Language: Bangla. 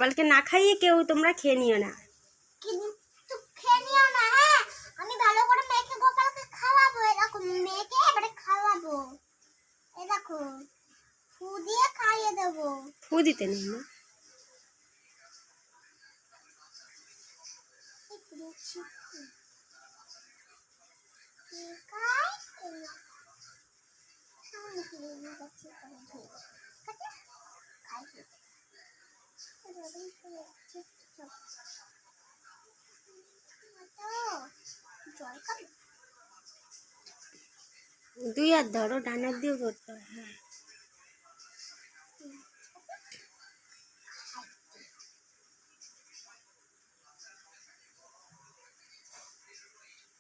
গোপালকে না খাইয়ে কেউ তোমরা খেয়ে নিও না। কিন্তু খেয়ে নিও না, হ্যাঁ? আমি ভালো করে মেখে গোপালকে খাওয়াবো। এরকম মেখে এবারে খাওয়াবো। এই দেখো, ফু দিয়ে খাইয়ে দেবো। ফু দিতে নেই না? দুই হাত ধরো, ডান হাত দিয়েও ধরতে হয়। হ্যাঁ।